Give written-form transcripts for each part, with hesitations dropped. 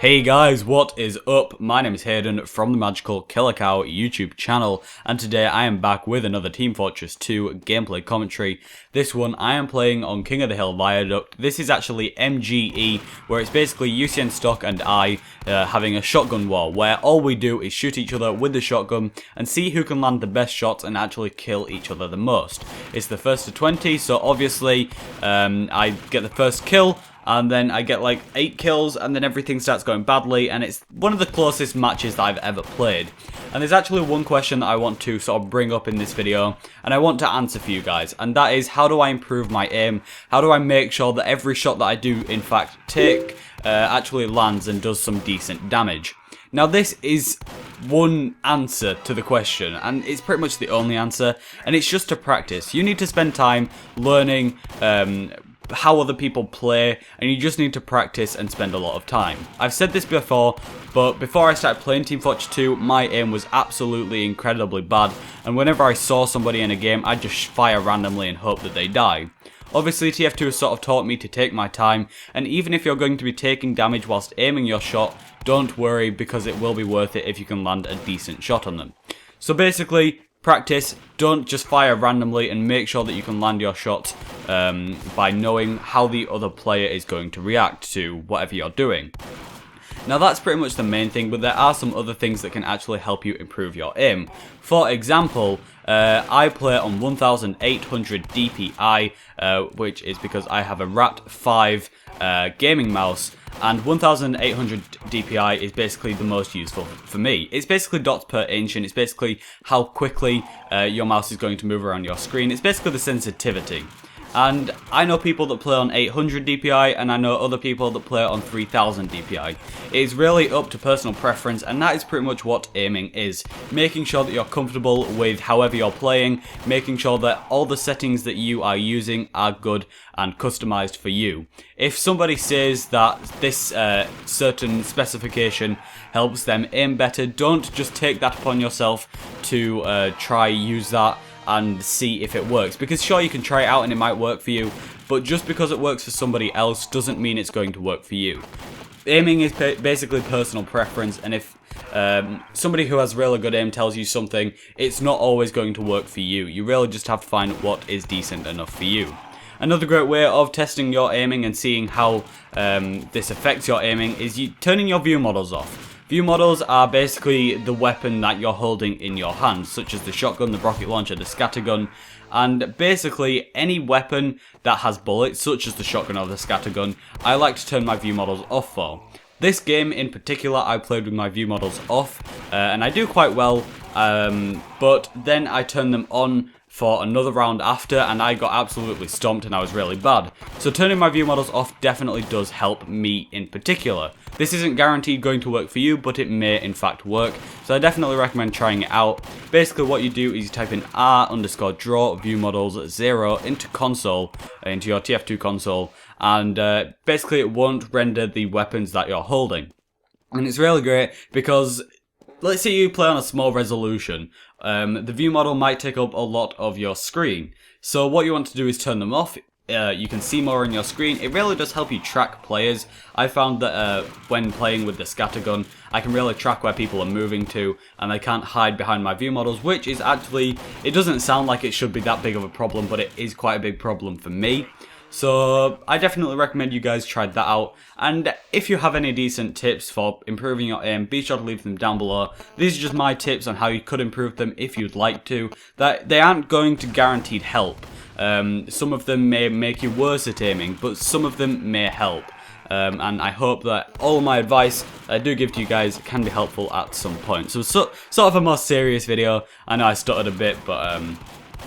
Hey guys, what is up? My name is Hayden from the Magical Killer Cow YouTube channel, and today I am back with another Team Fortress 2 gameplay commentary. This one I am playing on King of the Hill Viaduct. This is actually MGE, where it's basically UCN Stock and I having a shotgun war, where all we do is shoot each other with the shotgun and see who can land the best shots and actually kill each other the most. It's the first to 20, so obviously I get the first kill, and then I get like 8 kills, and then everything starts going badly, and it's one of the closest matches that I've ever played. And there's actually one question that I want to sort of bring up in this video, and I want to answer for you guys, and that is, how do I improve my aim? How do I make sure that every shot that I do in fact take actually lands and does some decent damage? Now this is one answer to the question, and it's pretty much the only answer, and it's just to practice. You need to spend time learning how other people play, and you just need to practice and spend a lot of time. I've said this before, but before I started playing Team Fortress 2, my aim was absolutely incredibly bad, and whenever I saw somebody in a game, I'd just fire randomly and hope that they die. Obviously, TF2 has sort of taught me to take my time, and even if you're going to be taking damage whilst aiming your shot, don't worry, because it will be worth it if you can land a decent shot on them. So basically, practice, don't just fire randomly, and make sure that you can land your shots by knowing how the other player is going to react to whatever you're doing. Now that's pretty much the main thing, but there are some other things that can actually help you improve your aim. For example, I play on 1800 DPI, which is because I have a Rat 5 gaming mouse, and 1800 DPI is basically the most useful for me. It's basically dots per inch, and it's basically how quickly your mouse is going to move around your screen. It's basically the sensitivity. And I know people that play on 800 DPI, and I know other people that play on 3000 DPI. It is really up to personal preference, and that is pretty much what aiming is. Making sure that you're comfortable with however you're playing, making sure that all the settings that you are using are good and customized for you. If somebody says that this certain specification helps them aim better, don't just take that upon yourself to try use that and see if it works, because sure, you can try it out and it might work for you, but just because it works for somebody else doesn't mean it's going to work for you. Aiming is basically personal preference, and if somebody who has really good aim tells you something, it's not always going to work for you. You really just have to find what is decent enough for you. Another great way of testing your aiming and seeing how this affects your aiming is turning your view models off. View models are basically the weapon that you're holding in your hand, such as the shotgun, the rocket launcher, the scattergun, and basically any weapon that has bullets, such as the shotgun or the scattergun, I like to turn my view models off for. This game in particular, I played with my view models off, and I do quite well, but then I turn them on for another round after, and I got absolutely stomped and I was really bad. So turning my view models off definitely does help me in particular. This isn't guaranteed going to work for you, but it may in fact work, so I definitely recommend trying it out. Basically what you do is you type in r_draw view models 0 into console, into your TF2 console, and basically it won't render the weapons that you're holding. And it's really great because let's say you play on a small resolution, the view model might take up a lot of your screen. So what you want to do is turn them off. You can see more on your screen. It really does help you track players. I found that when playing with the scattergun, I can really track where people are moving to, and I can't hide behind my view models, which is actually, it doesn't sound like it should be that big of a problem, but it is quite a big problem for me. So I definitely recommend you guys try that out, and if you have any decent tips for improving your aim, be sure to leave them down below. These are just my tips on how you could improve them if you'd like to. That they aren't going to guaranteed help. Some of them may make you worse at aiming, but some of them may help. And I hope that all of my advice I do give to you guys can be helpful at some point. So sort of a more serious video. I know I stuttered a bit, but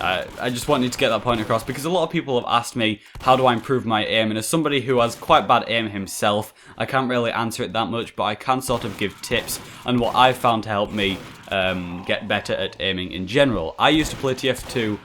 I just wanted to get that point across because a lot of people have asked me how do I improve my aim, and as somebody who has quite bad aim himself, I can't really answer it that much, but I can sort of give tips on what I found to help me, get better at aiming in general. I used to play TF2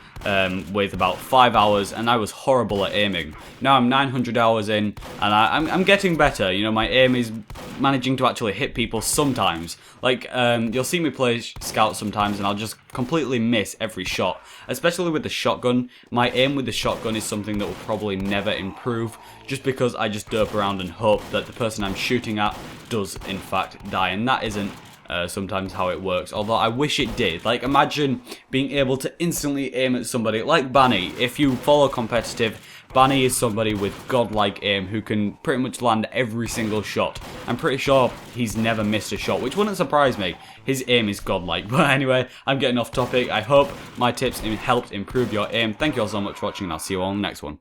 with about 5 hours, and I was horrible at aiming. Now I'm 900 hours in, and I'm getting better. You know, my aim is managing to actually hit people sometimes. Like, you'll see me play Scout sometimes, and I'll just completely miss every shot. Especially with the shotgun. My aim with the shotgun is something that will probably never improve, just because I just derp around and hope that the person I'm shooting at does in fact die, and that isn't sometimes how it works, although I wish it did. Like, imagine being able to instantly aim at somebody like Banny. If you follow competitive, Banny is somebody with godlike aim who can pretty much land every single shot. I'm pretty sure he's never missed a shot, which wouldn't surprise me. His aim is godlike. But anyway, I'm getting off topic. I hope my tips helped improve your aim. Thank you all so much for watching, and I'll see you all in the next one.